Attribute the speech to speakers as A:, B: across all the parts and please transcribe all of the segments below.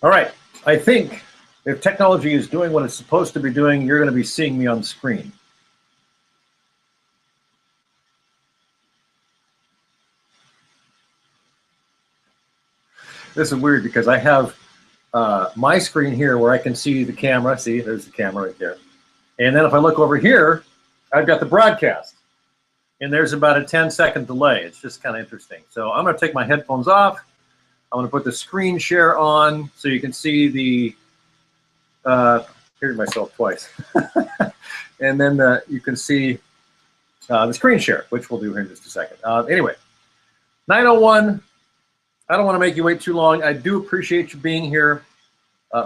A: All right, I think if technology is doing what it's supposed to be doing, you're going to be seeing me on screen. This is weird because I have my screen here where I can see the camera. See, there's the camera right there. And then if I look over here, I've got the broadcast. And there's about a 10-second delay. It's just kind of interesting. So I'm going to take my headphones off. I'm going to put the screen share on so you can see the, here's myself twice. And then you can see the screen share, which we'll do here in just a second. Anyway, 9:01. I don't want to make you wait too long. I do appreciate you being here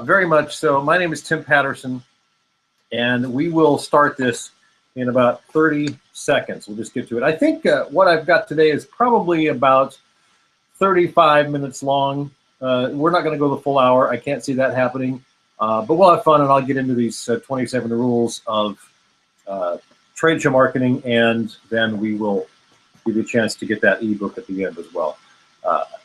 A: very much so. My name is Tim Patterson, and we will start this in about 30 seconds. We'll just get to it. I think what I've got today is probably about 35 minutes long. We're not going to go the full hour. I can't see that happening. But we'll have fun, and I'll get into these 27 rules of trade show marketing, and then we will give you a chance to get that ebook at the end as well.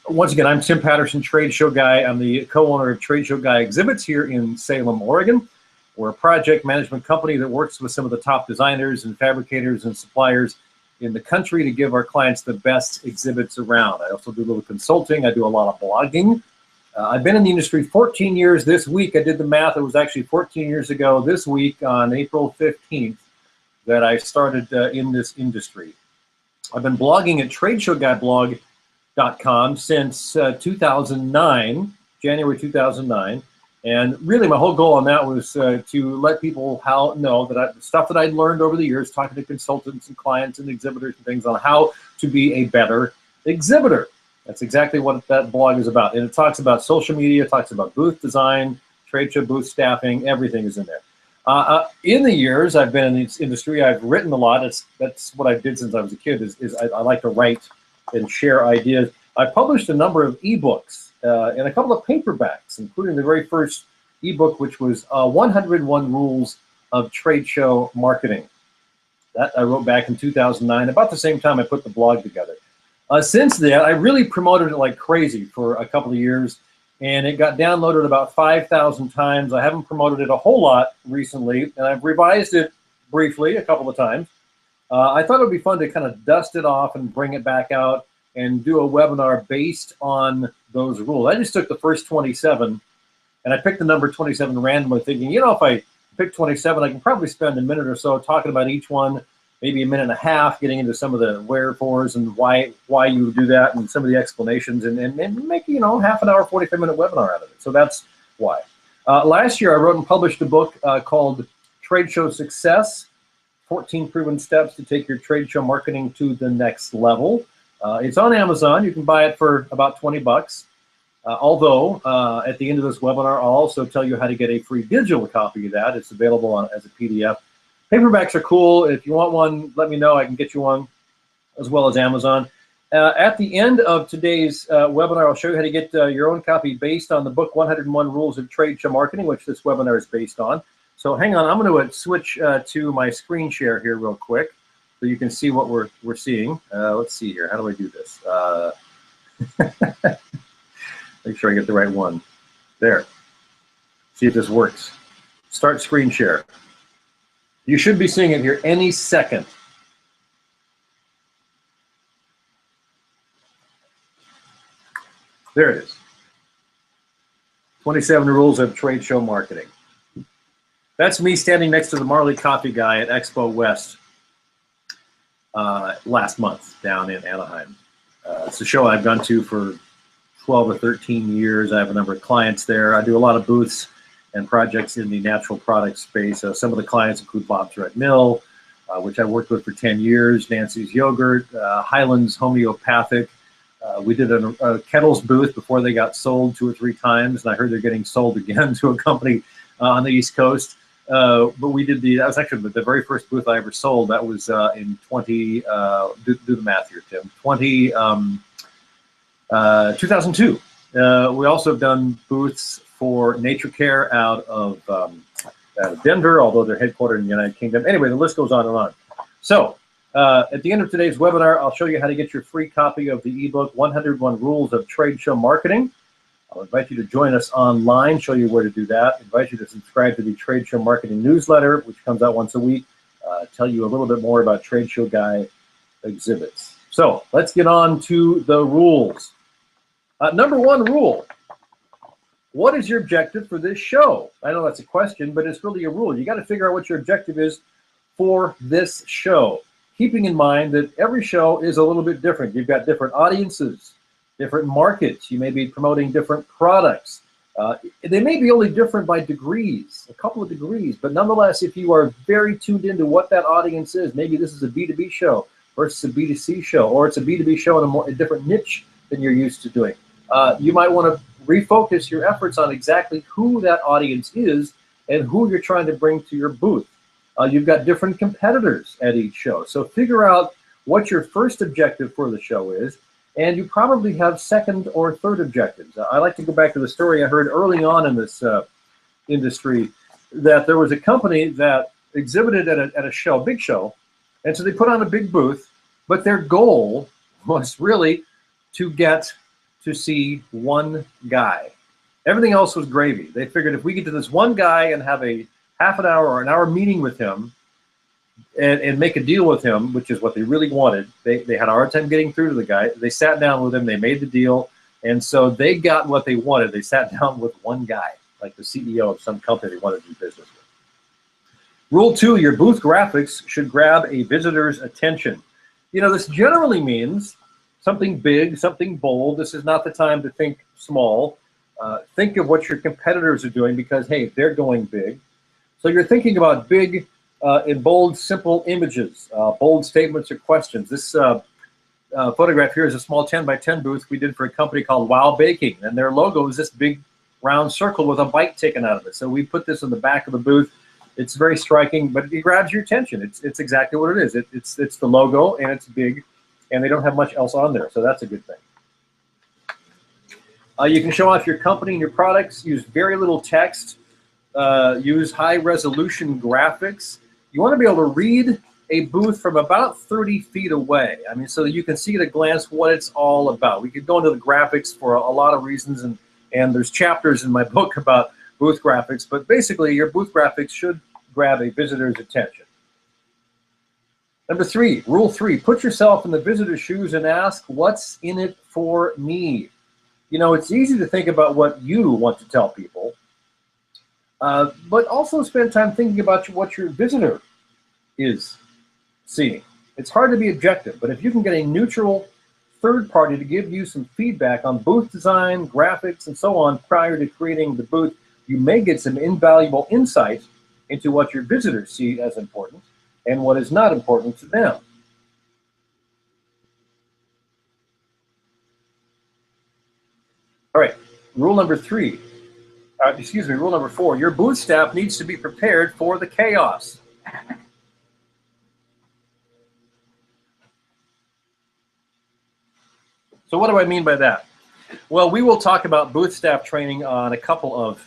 A: Once again, I'm Tim Patterson, Trade Show Guy. I'm the co-owner of Trade Show Guy Exhibits here in Salem, Oregon. We're a project management company that works with some of the top designers and fabricators and suppliers in the country to give our clients the best exhibits around. I also do a little consulting. I do a lot of blogging. I've been in the industry 14 years this week. I did the math. It was actually 14 years ago this week on April 15th that I started in this industry. I've been blogging at TradeshowGuyBlog.com since 2009, January 2009. And really my whole goal on that was to let people know that the stuff that I'd learned over the years, talking to consultants and clients and exhibitors and things on how to be a better exhibitor. That's exactly what that blog is about. And it talks about social media, it talks about booth design, trade show booth staffing, everything is in there. In the years I've been in this industry, I've written a lot. That's what I did since I was a kid, is I like to write and share ideas. I published a number of ebooks and a couple of paperbacks, including the very first ebook, which was 101 Rules of Trade Show Marketing. That I wrote back in 2009, about the same time I put the blog together. Since then, I really promoted it like crazy for a couple of years, and it got downloaded about 5,000 times. I haven't promoted it a whole lot recently, and I've revised it briefly a couple of times. I thought it would be fun to kind of dust it off and bring it back out and do a webinar based on those rules. I just took the first 27, and I picked the number 27 randomly, thinking, you know, if I pick 27, I can probably spend a minute or so talking about each one, maybe a minute and a half, getting into some of the wherefores and why you do that, and some of the explanations, and make, you know, half an hour, 45-minute webinar out of it. So that's why. Last year, I wrote and published a book called Trade Show Success, 14 Proven Steps to Take Your Trade Show Marketing to the Next Level. It's on Amazon. You can buy it for about 20 bucks. Although at the end of this webinar, I'll also tell you how to get a free digital copy of that. It's available as a PDF. Paperbacks are cool. If you want one, let me know. I can get you one, as well as Amazon. At the end of today's webinar, I'll show you how to get your own copy based on the book 101 Rules of Trade Show Marketing, which this webinar is based on. So hang on, I'm going to switch to my screen share here real quick so you can see what we're seeing. Let's see here. How do I do this? Make sure I get the right one. There. See if this works. Start screen share. You should be seeing it here any second. There it is. 27 Rules of Trade Show Marketing. That's me standing next to the Marley Coffee guy at Expo West last month down in Anaheim. It's a show I've gone to for 12 or 13 years. I have a number of clients there. I do a lot of booths and projects in the natural product space. Some of the clients include Bob's Red Mill, which I worked with for 10 years, Nancy's Yogurt, Highlands Homeopathic. We did a Kettles booth before they got sold 2 or 3 times, and I heard they're getting sold again to a company on the East Coast. But we did that was actually the very first booth I ever sold. That was in 20, do the math here, Tim, 2002. We also have done booths for Nature Care out of Denver, although they're headquartered in the United Kingdom. Anyway, the list goes on and on. So at the end of today's webinar, I'll show you how to get your free copy of the ebook, 101 Rules of Trade Show Marketing. I'll invite you to join us online, show you where to do that. Invite you to subscribe to the Trade Show Marketing newsletter, which comes out once a week. Tell you a little bit more about TradeshowGuy exhibits. So let's get on to the rules. Number one rule. What is your objective for this show? I know that's a question, but it's really a rule. You got to figure out what your objective is for this show, keeping in mind that every show is a little bit different. You've got different audiences, different markets. You may be promoting different products. They may be only different by degrees, a couple of degrees, but nonetheless, if you are very tuned into what that audience is, maybe this is a B2B show versus a B2C show, or it's a B2B show in a different niche than you're used to doing. You might want to refocus your efforts on exactly who that audience is and who you're trying to bring to your booth. You've got different competitors at each show. So figure out what your first objective for the show is, and you probably have second or third objectives. I like to go back to the story I heard early on in this industry, that there was a company that exhibited at a show, big show, and so they put on a big booth, but their goal was really to get to see one guy. Everything else was gravy. They figured if we get to this one guy and have a half an hour or an hour meeting with him and make a deal with him, which is what they really wanted. They had a hard time getting through to the guy. They sat down with him, they made the deal, and so they got what they wanted. They sat down with one guy, like the CEO of some company they wanted to do business with. Rule 2, your booth graphics should grab a visitor's attention. You know, this generally means something big, something bold. This is not the time to think small. Think of what your competitors are doing because, hey, they're going big. So you're thinking about big in bold, simple images, bold statements or questions. This photograph here is a small 10 by 10 booth we did for a company called Wow Baking, and their logo is this big round circle with a bite taken out of it. So we put this in the back of the booth. It's very striking, but it grabs your attention. It's exactly what it is. It's the logo, and it's big, and they don't have much else on there, so that's a good thing. You can show off your company and your products, use very little text, use high-resolution graphics. You want to be able to read a booth from about 30 feet away. I mean, so that you can see at a glance what it's all about. We could go into the graphics for a lot of reasons, and there's chapters in my book about booth graphics, but basically your booth graphics should grab a visitor's attention. Number 3, rule 3, put yourself in the visitor's shoes and ask, what's in it for me? You know, it's easy to think about what you want to tell people, but also spend time thinking about what your visitor is seeing. It's hard to be objective, but if you can get a neutral third party to give you some feedback on booth design, graphics, and so on prior to creating the booth, you may get some invaluable insight into what your visitors see as important and what is not important to them. All right, rule number 4, your booth staff needs to be prepared for the chaos. So what do I mean by that? Well, we will talk about booth staff training on a couple of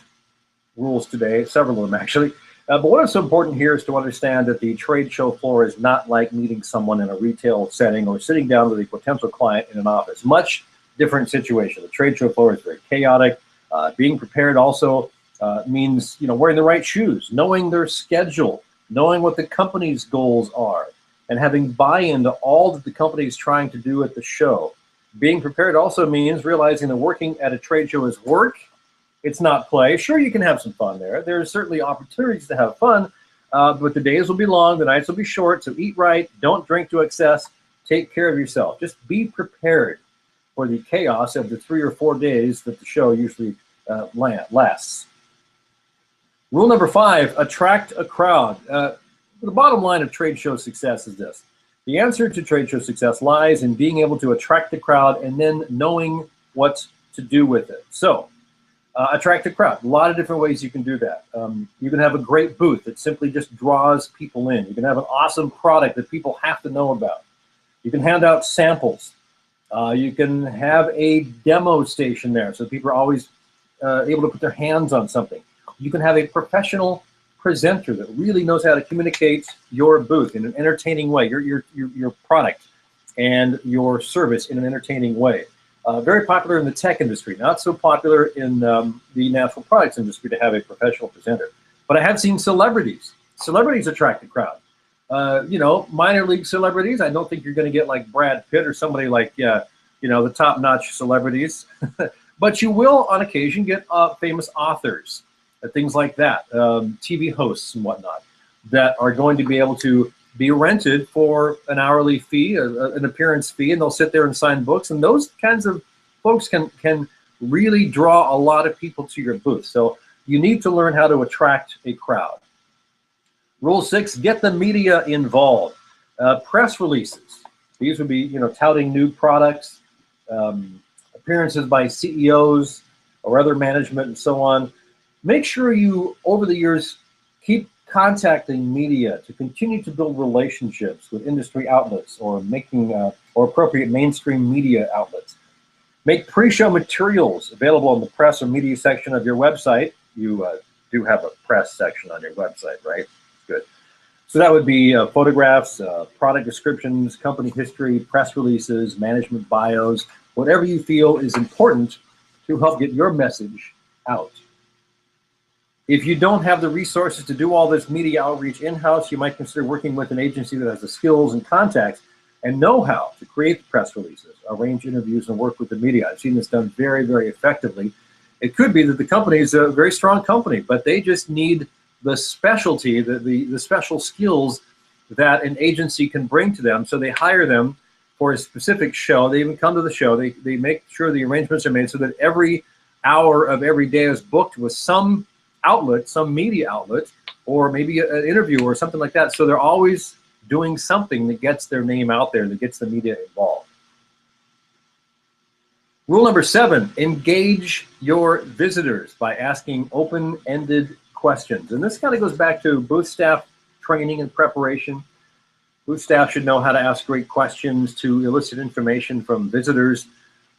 A: rules today, several of them actually. But what is so important here is to understand that the trade show floor is not like meeting someone in a retail setting or sitting down with a potential client in an office. Much different situation. The trade show floor is very chaotic. Being prepared also means, you know, wearing the right shoes, knowing their schedule, knowing what the company's goals are, and having buy-in to all that the company is trying to do at the show. Being prepared also means realizing that working at a trade show is work. It's not play. Sure, you can have some fun there. There's certainly opportunities to have fun, but the days will be long, the nights will be short, so eat right, don't drink to excess, take care of yourself. Just be prepared for the chaos of the 3 or 4 days that the show usually lasts. Rule number 5, attract a crowd. The bottom line of trade show success is this. The answer to trade show success lies in being able to attract the crowd and then knowing what to do with it. So, attract a crowd. A lot of different ways you can do that. You can have a great booth that simply just draws people in. You can have an awesome product that people have to know about. You can hand out samples. You can have a demo station there so people are always able to put their hands on something. You can have a professional presenter that really knows how to communicate your booth in an entertaining way, your product and your service in an entertaining way. Very popular in the tech industry, not so popular in the natural products industry to have a professional presenter. But I have seen celebrities. Celebrities attract the crowd. You know, minor league celebrities. I don't think you're going to get like Brad Pitt or somebody like, you know, the top-notch celebrities. But you will, on occasion, get famous authors, things like that, TV hosts and whatnot, that are going to be able to be rented for an hourly fee, an appearance fee, and they'll sit there and sign books. And those kinds of folks can really draw a lot of people to your booth. So you need to learn how to attract a crowd. Rule 6, get the media involved. Press releases. These would be, you know, touting new products, appearances by CEOs or other management and so on. Make sure you, over the years, keep contacting media to continue to build relationships with industry outlets or making or appropriate mainstream media outlets. Make pre-show materials available in the press or media section of your website. You do have a press section on your website, right? Good. So that would be photographs, product descriptions, company history, press releases, management bios, whatever you feel is important to help get your message out. If you don't have the resources to do all this media outreach in-house, you might consider working with an agency that has the skills and contacts and know-how to create the press releases, arrange interviews, and work with the media. I've seen this done very, very effectively. It could be that the company is a very strong company, but they just need the specialty, the special skills that an agency can bring to them. So they hire them for a specific show. They even come to the show. They make sure the arrangements are made so that every hour of every day is booked with some outlet, some media outlet, or maybe an interview or something like that. So they're always doing something that gets their name out there, that gets the media involved. Rule number 7, engage your visitors by asking open-ended questions. And this kind of goes back to booth staff training and preparation. Booth staff should know how to ask great questions to elicit information from visitors.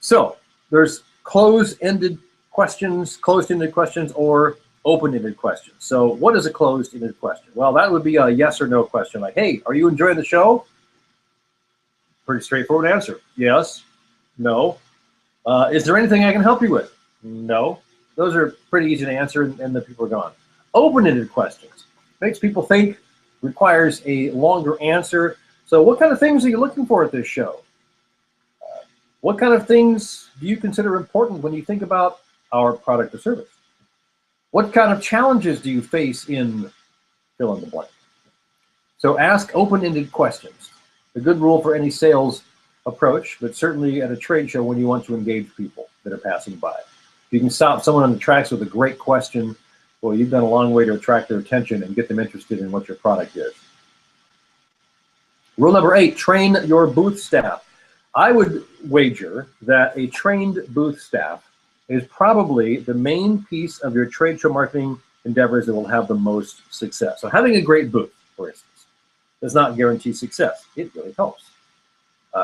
A: So there's closed-ended questions, or open-ended questions. So what is a closed-ended question? Well, that would be a yes or no question, like, hey, are you enjoying the show? Pretty straightforward answer. Yes, no. Is there anything I can help you with? No. Those are pretty easy to answer, and the people are gone. Open-ended questions. Makes people think, requires a longer answer. So what kind of things are you looking for at this show? What kind of things do you consider important when you think about our product or service? What kind of challenges do you face in fill in the blank? So ask open-ended questions. A good rule for any sales approach, but certainly at a trade show when you want to engage people that are passing by. If you can stop someone on the tracks with a great question, well, you've done a long way to attract their attention and get them interested in what your product is. Rule number 8, train your booth staff. I would wager that a trained booth staff is probably the main piece of your trade show marketing endeavors that will have the most success. So having a great booth, for instance, does not guarantee success. It really helps.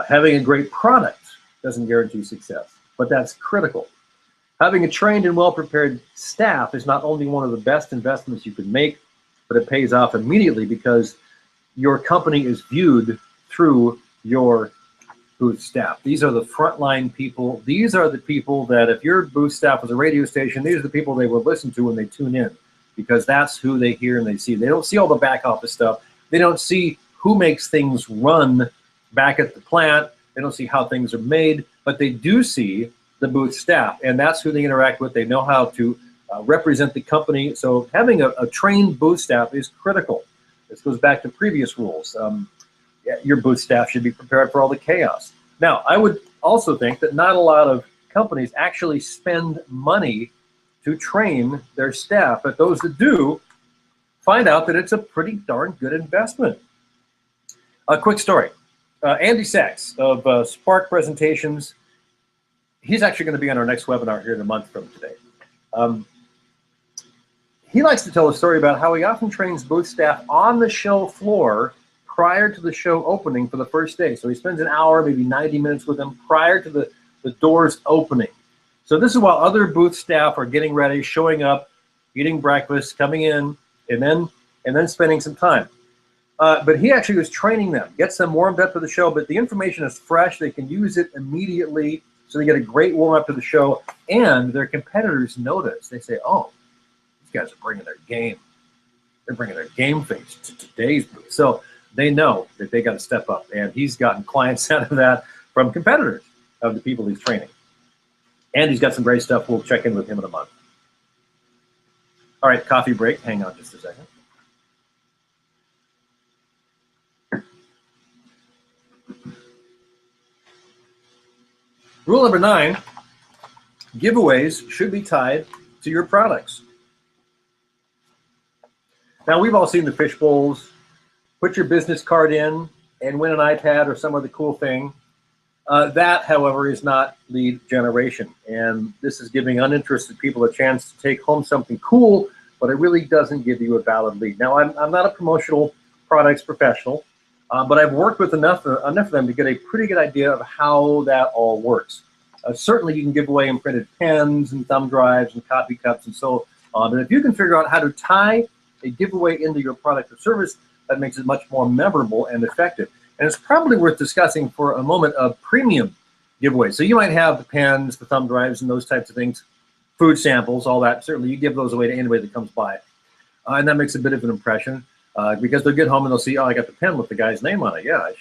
A: Having a great product doesn't guarantee success, but that's critical. Having a trained and well-prepared staff is not only one of the best investments you can make, but it pays off immediately because your company is viewed through your booth staff. These are the frontline people. These are the people that if your booth staff was a radio station, these are the people they will listen to when they tune in, because that's who they hear and they see. They don't see all the back office stuff. They don't see who makes things run back at the plant. They don't see how things are made, but they do see the booth staff, and that's who they interact with. They know how to represent the company. So having a trained booth staff is critical. This goes back to previous rules. Your booth staff should be prepared for all the chaos. Now, I would also think that not a lot of companies actually spend money to train their staff, but those that do find out that it's a pretty darn good investment. A quick story. Andy Sachs of Spark Presentations, he's actually going to be on our next webinar here in a month from today. He likes to tell a story about how he often trains booth staff on the show floor prior to the show opening for the first day. So he spends an hour, maybe 90 minutes with them prior to the doors opening. So this is while other booth staff are getting ready, showing up, eating breakfast, coming in, and then spending some time. But he actually was training them, gets them warmed up for the show, but the information is fresh. They can use it immediately. So they get a great warm up to the show, and their competitors notice. They say, oh, these guys are bringing their game. They're bringing their game face to today's booth. So they know that they got to step up, and he's gotten clients out of that from competitors of the people he's training. And he's got some great stuff. We'll check in with him in a month. All right, coffee break. Hang on just a second. Rule number 9, giveaways should be tied to your products. Now, we've all seen the fish bowls. Put your business card in and win an iPad or some other cool thing. That, however, is not lead generation. And this is giving uninterested people a chance to take home something cool, but it really doesn't give you a valid lead. Now, I'm not a promotional products professional, but I've worked with enough of them to get a pretty good idea of how that all works. Certainly, you can give away imprinted pens and thumb drives and coffee cups and so on. But if you can figure out how to tie a giveaway into your product or service, that makes it much more memorable and effective. And it's probably worth discussing for a moment of premium giveaways. So you might have the pens, the thumb drives, and those types of things, food samples, all that. Certainly, you give those away to anybody that comes by. And that makes a bit of an impression because they'll get home and they'll see, oh, I got the pen with the guy's name on it. Yeah, I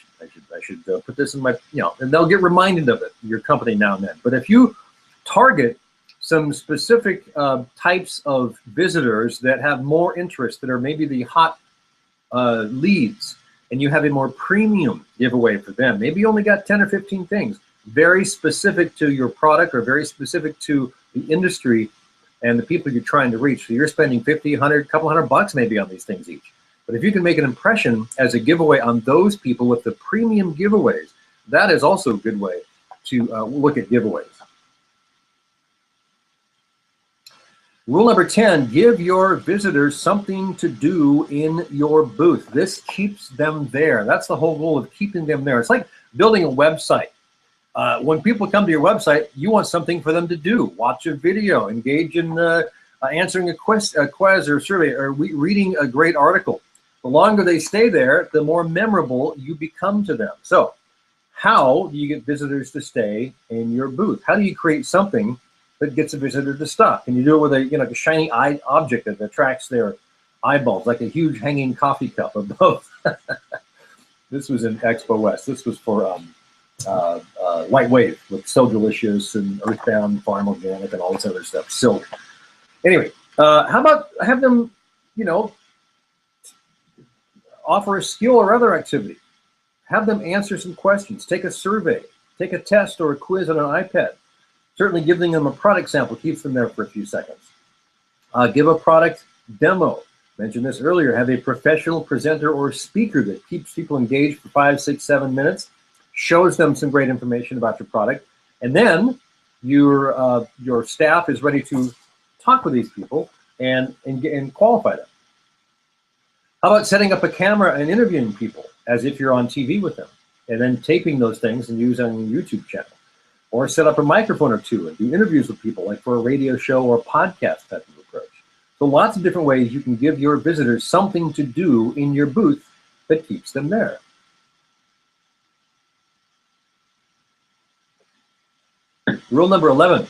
A: should put this in my, and they'll get reminded of it, your company now and then. But if you target some specific types of visitors that have more interest, that are maybe the hot leads, and you have a more premium giveaway for them, maybe you only got 10 or 15 things, very specific to your product or very specific to the industry and the people you're trying to reach. So you're spending 50, 100, couple $100 maybe on these things each. But if you can make an impression as a giveaway on those people with the premium giveaways, that is also a good way to look at giveaways. Rule number 10, give your visitors something to do in your booth. This keeps them there. That's the whole goal of keeping them there. It's like building a website. When people come to your website, you want something for them to do. Watch a video, engage in answering a quiz or survey, or reading a great article. The longer they stay there, the more memorable you become to them. So how do you get visitors to stay in your booth? How do you create something that gets a visitor to stop? Can you do it with a shiny eye object that attracts their eyeballs, like a huge hanging coffee cup above? This was in Expo West. This was for White Wave with So Delicious and Earthbound Farm Organic and all this other stuff, silk. Anyway, how about have them, offer a skill or other activity. Have them answer some questions. Take a survey. Take a test or a quiz on an iPad. Certainly giving them a product sample keeps them there for a few seconds. Give a product demo. Mentioned this earlier. Have a professional presenter or speaker that keeps people engaged for 5, 6, 7 minutes. Shows them some great information about your product. And then your staff is ready to talk with these people and qualify them. How about setting up a camera and interviewing people as if you're on TV with them, and then taping those things and use on your YouTube channel? Or set up a microphone or two and do interviews with people, like for a radio show or podcast type of approach. So lots of different ways you can give your visitors something to do in your booth that keeps them there. Rule number 11,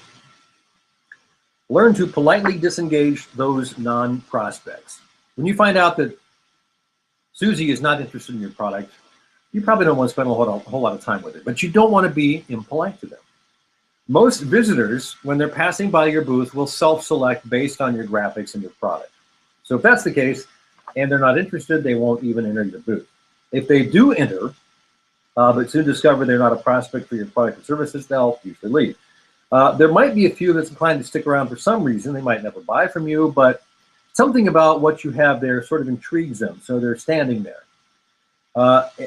A: learn to politely disengage those non-prospects. When you find out that Susie is not interested in your product, you probably don't want to spend a whole lot of time with it, but you don't want to be impolite to them. Most visitors, when they're passing by your booth, will self-select based on your graphics and your product. So if that's the case, and they're not interested, they won't even enter your booth. If they do enter, but soon discover they're not a prospect for your product or services, they'll usually leave. There might be a few that's inclined to stick around for some reason. They might never buy from you, but something about what you have there sort of intrigues them, so they're standing there.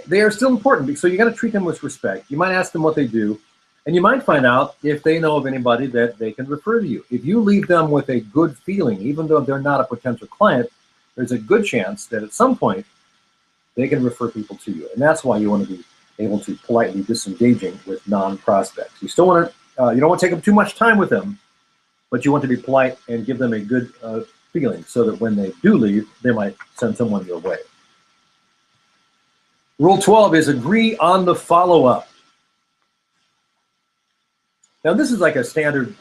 A: They are still important, so you got to treat them with respect. You might ask them what they do, and you might find out if they know of anybody that they can refer to you. If you leave them with a good feeling, even though they're not a potential client, there's a good chance that at some point they can refer people to you, and that's why you want to be able to politely disengaging with non-prospects. You still want to, you don't want to take up too much time with them, but you want to be polite and give them a good feeling so that when they do leave, they might send someone your way. Rule 12 is agree on the follow-up. Now, this is like a standard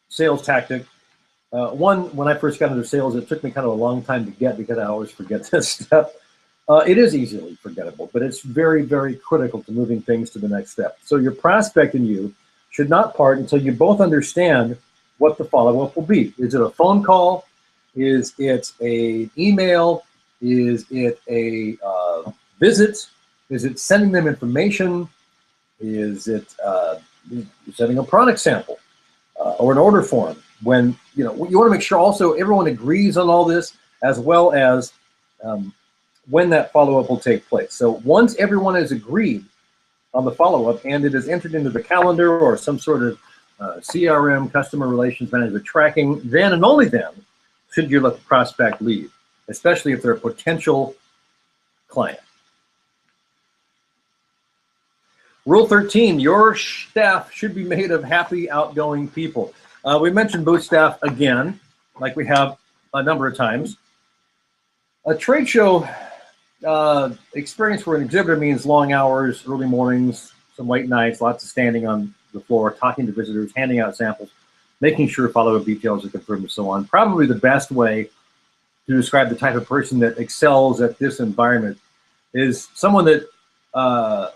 A: sales tactic. When I first got into sales, it took me kind of a long time to get because I always forget this step. It is easily forgettable, but it's very, very critical to moving things to the next step. So your prospect and you should not part until you both understand what the follow-up will be. Is it a phone call? Is it an email? Is it a visit? Is it sending them information? Is it sending a product sample or an order form? When you want to make sure also everyone agrees on all this, as well as when that follow-up will take place. So once everyone has agreed on the follow-up and it is entered into the calendar or some sort of CRM, customer relations management tracking, then and only then should you let the prospect lead, especially if they're a potential client. Rule 13, your staff should be made of happy, outgoing people. We mentioned booth staff again, like we have a number of times. A trade show experience for an exhibitor means long hours, early mornings, some late nights, lots of standing on the floor, talking to visitors, handing out samples, making sure follow-up details are confirmed, and so on. Probably the best way to describe the type of person that excels at this environment is someone that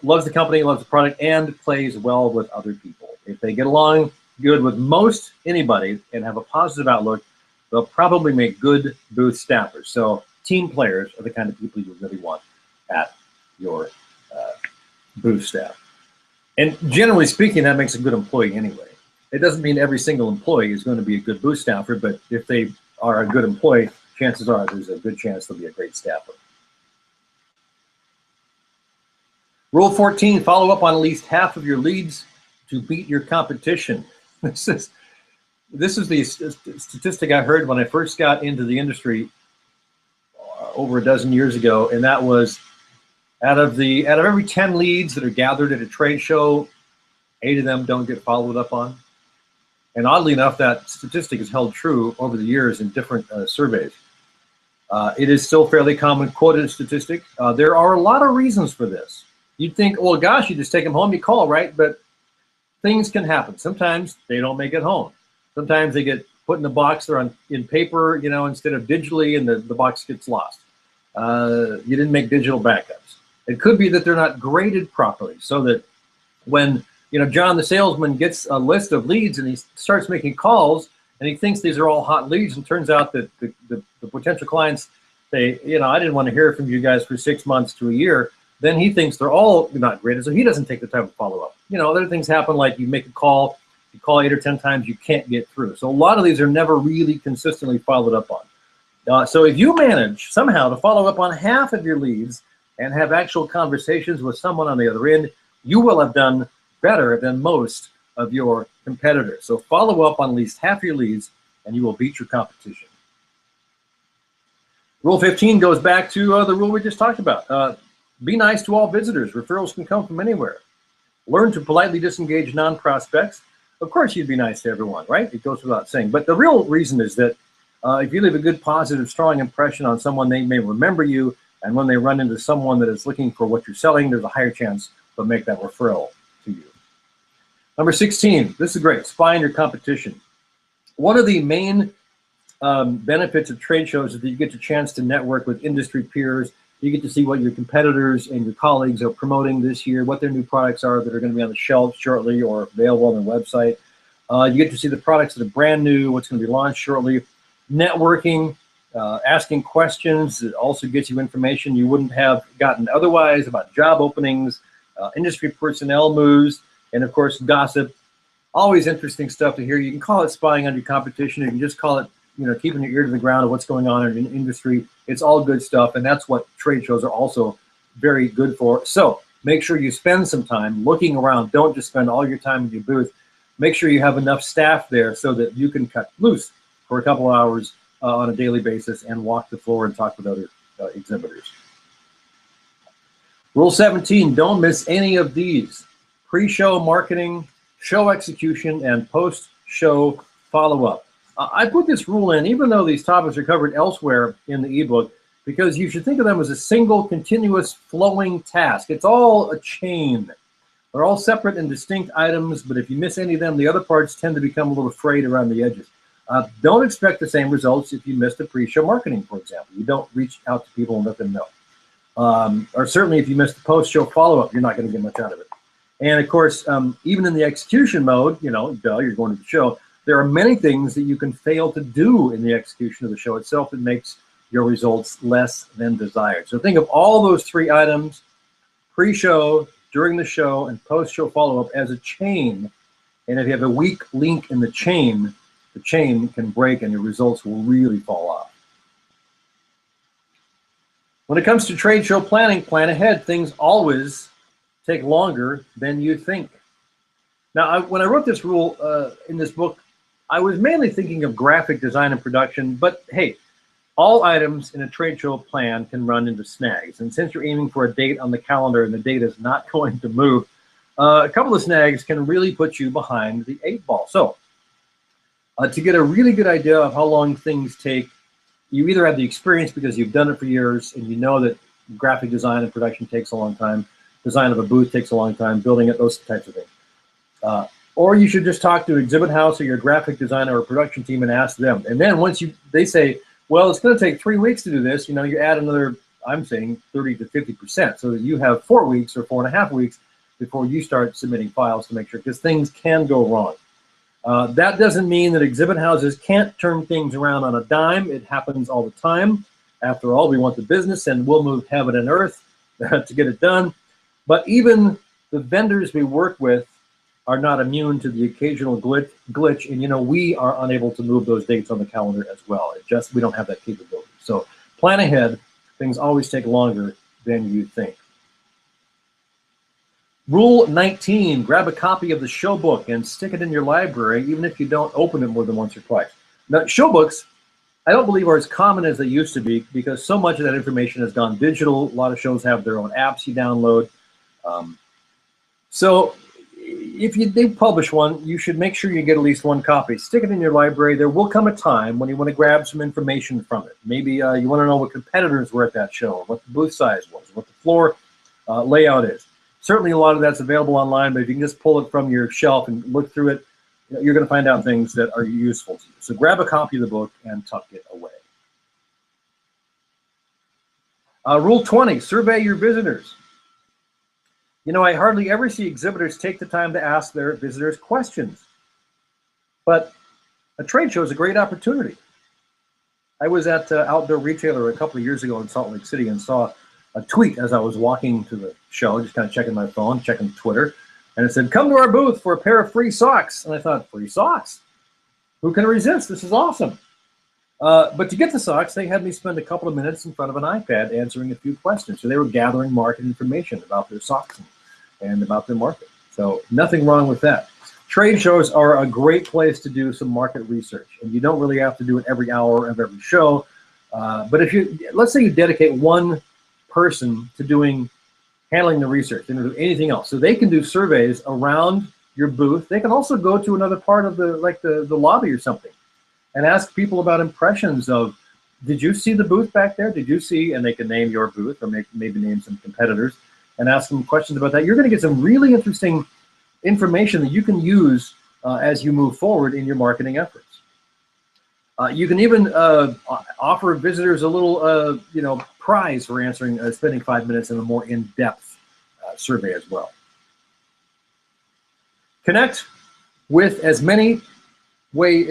A: loves the company, loves the product, and plays well with other people. If they get along good with most anybody and have a positive outlook, they'll probably make good booth staffers. So team players are the kind of people you really want at your booth staff. And generally speaking, that makes a good employee anyway. It doesn't mean every single employee is going to be a good booth staffer, but if they are a good employee, chances are there's a good chance they'll be a great staffer. Rule 14, follow up on at least half of your leads to beat your competition. This is the statistic I heard when I first got into the industry over a dozen years ago, and that was out of every 10 leads that are gathered at a trade show, 8 of them don't get followed up on. And oddly enough, that statistic has held true over the years in different surveys. It is still fairly common quoted statistic. There are a lot of reasons for this. You'd think, well, gosh, you just take them home, you call, right? But things can happen. Sometimes they don't make it home. Sometimes they get put in the box, they're in paper, instead of digitally, and the box gets lost. You didn't make digital backups. It could be that they're not graded properly, so that when John the salesman gets a list of leads and he starts making calls and he thinks these are all hot leads, and turns out that the potential clients say, I didn't want to hear from you guys for 6 months to a year. Then he thinks they're all not graded, so he doesn't take the time to follow up. Other things happen, like you make a call, you call 8 or 10 times, you can't get through. So a lot of these are never really consistently followed up on. So if you manage somehow to follow up on half of your leads and have actual conversations with someone on the other end, you will have done better than most of your competitors. So follow up on at least half your leads and you will beat your competition. Rule 15 goes back to the rule we just talked about. Be nice to all visitors. Referrals can come from anywhere. Learn to politely disengage non-prospects. Of course, you'd be nice to everyone, right? It goes without saying. But the real reason is that if you leave a good, positive, strong impression on someone, they may remember you. And when they run into someone that is looking for what you're selling, there's a higher chance they'll make that referral to you. Number 16, this is great. Spy on your competition. One of the main benefits of trade shows is that you get the chance to network with industry peers. You get to see what your competitors and your colleagues are promoting this year, what their new products are that are going to be on the shelf shortly or available on their website. You get to see the products that are brand new, what's going to be launched shortly. Networking, asking questions, it also gets you information you wouldn't have gotten otherwise about job openings, industry personnel moves, and of course, gossip. Always interesting stuff to hear. You can call it spying on your competition. You can just call it keeping your ear to the ground of what's going on in the industry. It's all good stuff, and that's what trade shows are also very good for. So make sure you spend some time looking around. Don't just spend all your time in your booth. Make sure you have enough staff there so that you can cut loose for a couple of hours on a daily basis and walk the floor and talk with other exhibitors. Rule 17, don't miss any of these. Pre-show marketing, show execution, and post-show follow-up. I put this rule in, even though these topics are covered elsewhere in the ebook, because you should think of them as a single, continuous, flowing task. It's all a chain. They're all separate and distinct items, but if you miss any of them, the other parts tend to become a little frayed around the edges. Don't expect the same results if you missed a pre-show marketing, for example. You don't reach out to people and let them know. Or certainly if you missed the post-show follow-up, you're not going to get much out of it. And of course, even in the execution mode, you know, you're going to the show, there are many things that you can fail to do in the execution of the show itself that makes your results less than desired. So think of all those three items, pre-show, during the show, and post-show follow-up as a chain. And if you have a weak link in the chain can break and your results will really fall off. When it comes to trade show planning, plan ahead. Things always take longer than you think. Now, when I wrote this rule in this book, I was mainly thinking of graphic design and production, but hey, all items in a trade show plan can run into snags. And since you're aiming for a date on the calendar and the date is not going to move, a couple of snags can really put you behind the 8 ball. So to get a really good idea of how long things take, you either have the experience because you've done it for years and you know that graphic design and production takes a long time, design of a booth takes a long time, building it, those types of things. Or you should just talk to exhibit house or your graphic designer or production team and ask them. And then once they say, well, it's going to take 3 weeks to do this, you know, you add another, I'm saying 30 to 50%, so that you have 4 weeks or 4.5 weeks before you start submitting files to make sure, because things can go wrong. That doesn't mean that exhibit houses can't turn things around on a dime. It happens all the time. After all, we want the business and we'll move heaven and earth to get it done. But even the vendors we work with are not immune to the occasional glitch. And, you know, we are unable to move those dates on the calendar as well. We don't have that capability. So plan ahead. Things always take longer than you think. Rule 19, grab a copy of the show book and stick it in your library, even if you don't open it more than once or twice. Now, show books, I don't believe are as common as they used to be because so much of that information has gone digital. A lot of shows have their own apps you download. So if they publish one, you should make sure you get at least one copy. Stick it in your library. There will come a time when you want to grab some information from it. Maybe you want to know what competitors were at that show, what the booth size was, what the floor layout is. Certainly a lot of that's available online, but if you can just pull it from your shelf and look through it, you're going to find out things that are useful to you. So grab a copy of the book and tuck it away. Rule 20, survey your visitors. You know, I hardly ever see exhibitors take the time to ask their visitors questions. But a trade show is a great opportunity. I was at Outdoor Retailer a couple of years ago in Salt Lake City and saw a tweet as I was walking to the show, just kind of checking my phone, checking Twitter, and it said, "Come to our booth for a pair of free socks." And I thought, free socks? Who can resist? This is awesome. But to get the socks, they had me spend a couple of minutes in front of an iPad answering a few questions. So they were gathering market information about their socks and about their market. So nothing wrong with that. Trade shows are a great place to do some market research, and you don't really have to do it every hour of every show. But if let's say you dedicate one person to handling the research, they don't do anything else. So they can do surveys around your booth. They can also go to another part of the lobby or something and ask people about impressions of, did you see the booth back there? Did you see, and they can name your booth or maybe name some competitors and ask them questions about that. You're going to get some really interesting information that you can use as you move forward in your marketing efforts. You can even offer visitors a little, prize for spending 5 minutes in a more in-depth survey as well. Connect as many ways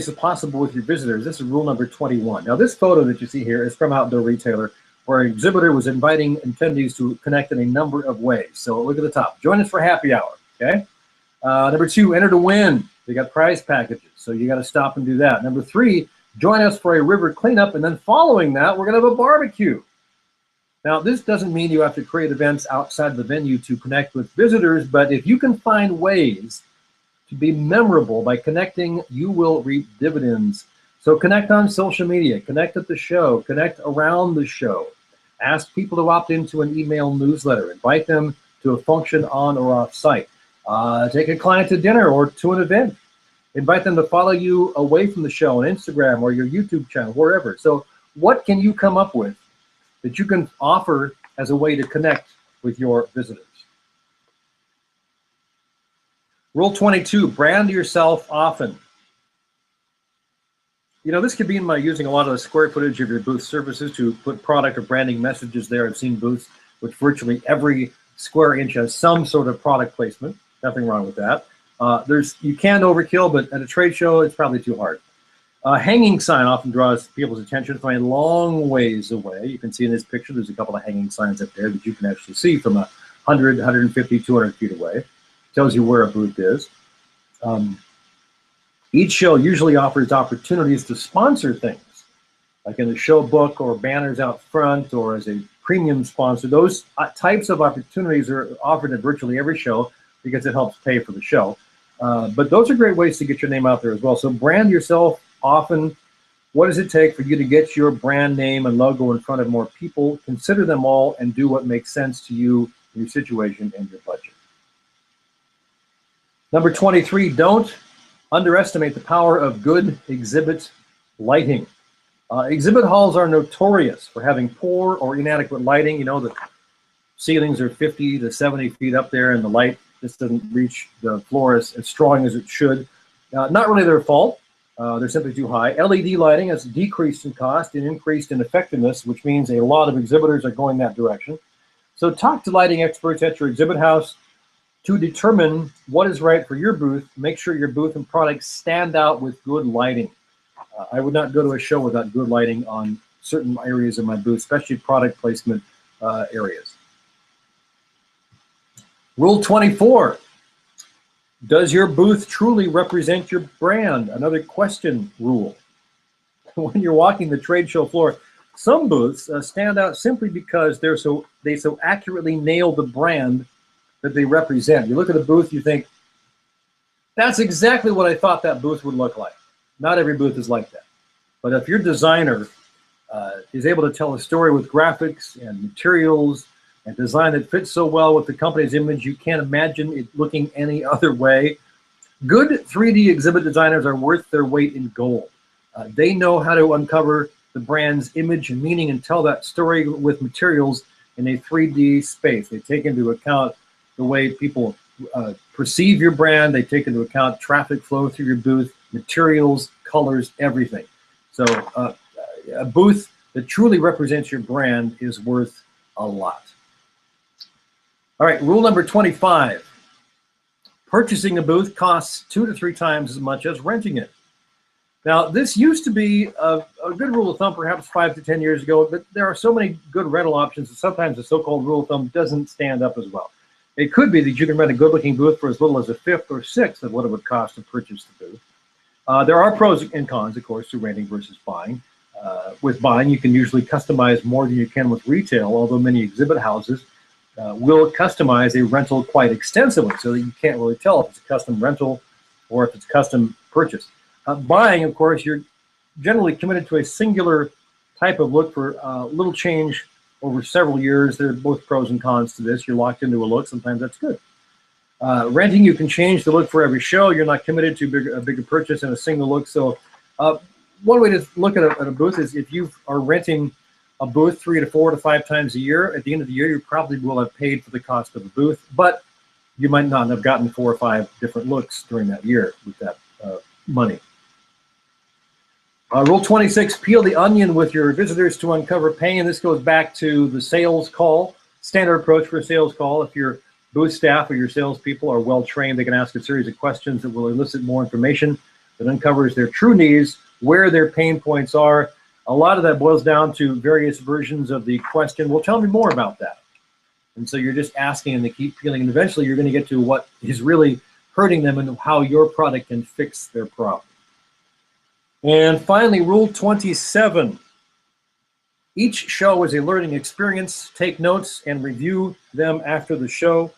A: as possible with your visitors. This is rule number 21. Now, this photo that you see here is from Outdoor Retailer, where an exhibitor was inviting attendees to connect in a number of ways. So look at the top. Join us for happy hour. Okay. Number 2, enter to win. They got prize packages, so you got to stop and do that. Number 3, join us for a river cleanup, and then following that, we're going to have a barbecue. Now, this doesn't mean you have to create events outside the venue to connect with visitors, but if you can find ways to be memorable by connecting, you will reap dividends. So connect on social media, connect at the show, connect around the show. Ask people to opt into an email newsletter, invite them to a function on or off site. Take a client to dinner or to an event. Invite them to follow you away from the show on Instagram or your YouTube channel, wherever. So what can you come up with that you can offer as a way to connect with your visitors? Rule 22, brand yourself often. You know, this could be using a lot of the square footage of your booth surfaces to put product or branding messages there. I've seen booths which virtually every square inch has some sort of product placement. Nothing wrong with that. You can overkill, but at a trade show, it's probably too hard. Hanging sign often draws people's attention from a long ways away. You can see in this picture, there's a couple of hanging signs up there that you can actually see from 100, 150, 200 feet away. Tells you where a booth is. Each show usually offers opportunities to sponsor things, like in the show book or banners out front or as a premium sponsor. Those types of opportunities are offered at virtually every show because it helps pay for the show. But those are great ways to get your name out there as well. So brand yourself often. What does it take for you to get your brand name and logo in front of more people? Consider them all and do what makes sense to you, your situation, and your budget. Number 23, don't underestimate the power of good exhibit lighting. Exhibit halls are notorious for having poor or inadequate lighting. You know, the ceilings are 50 to 70 feet up there and the light just doesn't reach the floor as strong as it should. Not really their fault. They're simply too high. LED lighting has decreased in cost and increased in effectiveness, which means a lot of exhibitors are going that direction. So talk to lighting experts at your exhibit house to determine what is right for your booth. Make sure your booth and products stand out with good lighting. I would not go to a show without good lighting on certain areas of my booth, especially product placement areas. Rule 24, does your booth truly represent your brand? Another question rule. When you're walking the trade show floor, some booths stand out simply because they so accurately nail the brand that they represent. You look at a booth, you think, that's exactly what I thought that booth would look like. Not every booth is like that. But if your designer is able to tell a story with graphics and materials and design that fits so well with the company's image, you can't imagine it looking any other way. Good 3D exhibit designers are worth their weight in gold. They know how to uncover the brand's image and meaning and tell that story with materials in a 3D space. They take into account the way people perceive your brand. They take into account traffic flow through your booth, materials, colors, everything. So a booth that truly represents your brand is worth a lot. All right, rule number 25. Purchasing a booth costs 2 to 3 times as much as renting it. Now, this used to be a good rule of thumb perhaps 5 to 10 years ago, but there are so many good rental options that sometimes the so-called rule of thumb doesn't stand up as well. It could be that you can rent a good-looking booth for as little as a fifth or sixth of what it would cost to purchase the booth. There are pros and cons, of course, to renting versus buying. With buying, you can usually customize more than you can with retail, although many exhibit houses will customize a rental quite extensively so that you can't really tell if it's a custom rental or if it's custom purchase. Buying, of course, you're generally committed to a singular type of look for little change over several years. There are both pros and cons to this. You're locked into a look. Sometimes that's good. Renting, you can change the look for every show. You're not committed to a bigger purchase in a single look. So one way to look at a booth is if you are renting a booth 3 to 4 to 5 times a year, at the end of the year, you probably will have paid for the cost of the booth, but you might not have gotten 4 or 5 different looks during that year with that money. Rule 26, peel the onion with your visitors to uncover pain. This goes back to the sales call, standard approach for a sales call. If your booth staff or your salespeople are well trained, they can ask a series of questions that will elicit more information that uncovers their true needs, where their pain points are. A lot of that boils down to various versions of the question, well, tell me more about that. And so you're just asking and they keep peeling, and eventually you're going to get to what is really hurting them and how your product can fix their problem. And finally, rule 27. Each show is a learning experience. Take notes and review them after the show.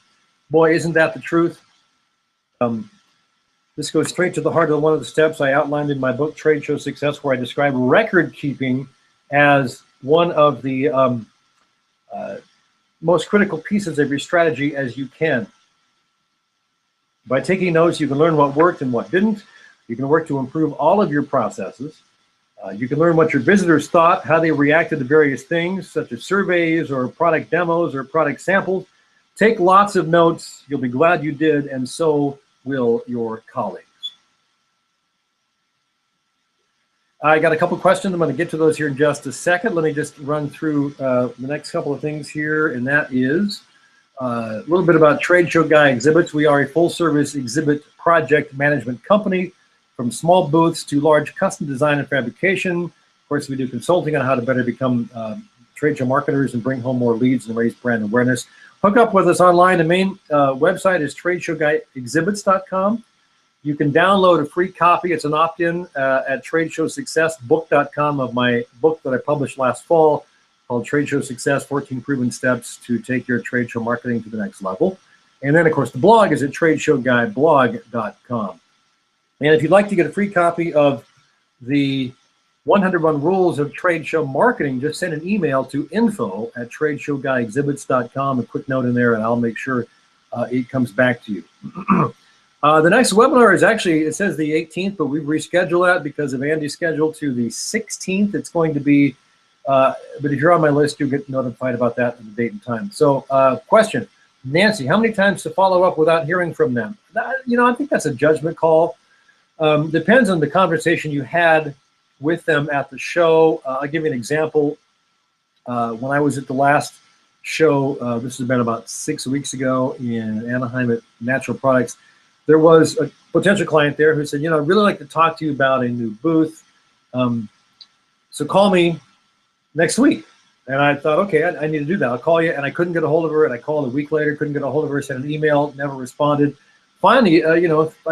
A: Boy, isn't that the truth? This goes straight to the heart of one of the steps I outlined in my book, Trade Show Success, where I describe record keeping as one of the most critical pieces of your strategy as you can. By taking notes, you can learn what worked and what didn't. You can work to improve all of your processes. You can learn what your visitors thought, how they reacted to various things, such as surveys or product demos or product samples. Take lots of notes. You'll be glad you did, and so will your colleagues. I got a couple questions. I'm going to get to those here in just a second. Let me just run through the next couple of things here, and that is a little bit about Trade Show Guy Exhibits. We are a full-service exhibit project management company, from small booths to large custom design and fabrication. Of course, we do consulting on how to better become trade show marketers and bring home more leads and raise brand awareness. Hook up with us online. The main website is TradeshowGuyExhibits.com. You can download a free copy. It's an opt-in at TradeshowSuccessBook.com of my book that I published last fall called Trade Show Success, 14 Proven Steps to Take Your Trade Show Marketing to the Next Level. And then, of course, the blog is at TradeshowGuyBlog.com. And if you'd like to get a free copy of the 101 Rules of Trade Show Marketing, just send an email to info@TradeshowGuyExhibits.com. A quick note in there, and I'll make sure it comes back to you. The next webinar is actually, it says the 18th, but we've rescheduled that because of Andy's schedule to the 16th. It's going to be, but if you're on my list, you'll get notified about that, the date and time. So question, Nancy, how many times to follow up without hearing from them? I think that's a judgment call. Depends on the conversation you had with them at the show. I'll give you an example. When I was at the last show, this has been about 6 weeks ago in Anaheim at Natural Products, there was a potential client there who said, I'd really like to talk to you about a new booth. So call me next week. And I thought, okay, I need to do that. I'll call you. And I couldn't get a hold of her. And I called a week later, couldn't get a hold of her, sent an email, never responded. Finally, I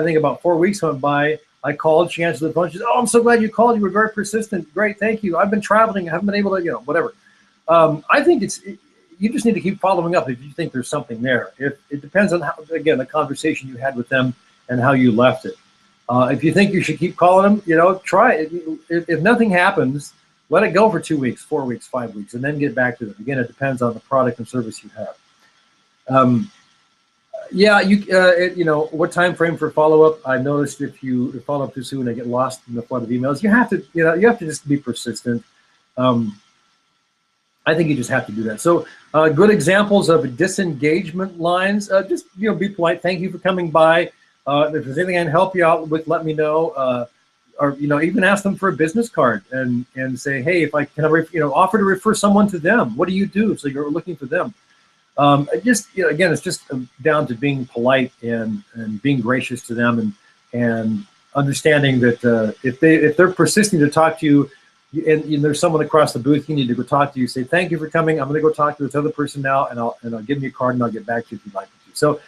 A: think about 4 weeks went by. I called. She answered the phone. She said, "Oh, I'm so glad you called. You were very persistent. Great, thank you. I've been traveling. I haven't been able to, whatever." I think you just need to keep following up if you think there's something there. It depends on how, again, the conversation you had with them and how you left it. If you think you should keep calling them, try it. If nothing happens, let it go for 2 weeks, 4 weeks, 5 weeks, and then get back to them. Again, it depends on the product and service you have. What time frame for follow-up? I've noticed if you follow up too soon, I get lost in the flood of emails. You have to just be persistent. I think you just have to do that. So good examples of disengagement lines. Just be polite. Thank you for coming by. If there's anything I can help you out with, let me know. Or even ask them for a business card and say, hey, if I can, offer to refer someone to them. What do you do? So you're looking for them. Again, it's just down to being polite and being gracious to them and understanding that if they're persisting to talk to you, and there's someone across the booth you need to go talk to, you say, thank you for coming. I'm going to go talk to this other person now, and I'll give me a card and I'll get back to you if you'd like me to. So,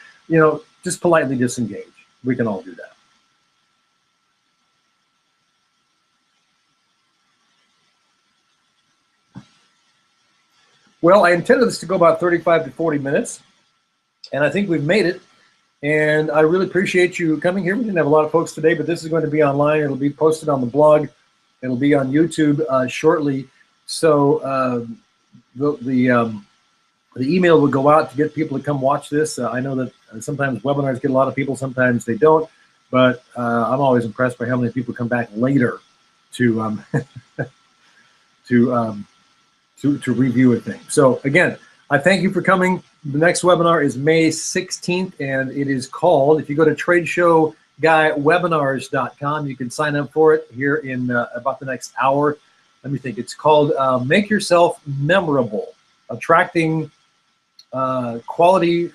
A: just politely disengage. We can all do that. Well, I intended this to go about 35 to 40 minutes, and I think we've made it. And I really appreciate you coming here. We didn't have a lot of folks today, but this is going to be online. It'll be posted on the blog. It'll be on YouTube shortly. So the email will go out to get people to come watch this. I know that sometimes webinars get a lot of people, sometimes they don't. But I'm always impressed by how many people come back later to to review a thing. So again, I thank you for coming. The next webinar is May 16th, and it is called, if you go to TradeshowGuyWebinars.com, you can sign up for it here in about the next hour. Let me think. It's called Make Yourself Memorable, Attracting Quality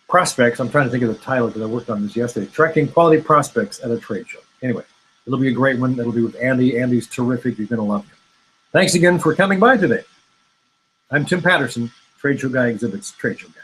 A: Prospects. I'm trying to think of the title because I worked on this yesterday. Attracting Quality Prospects at a Trade Show. Anyway, it'll be a great one. It'll be with Andy. Andy's terrific. You're going to love him. Thanks again for coming by today. I'm Tim Patterson, Trade Show Guy Exhibits, Trade Show Guy.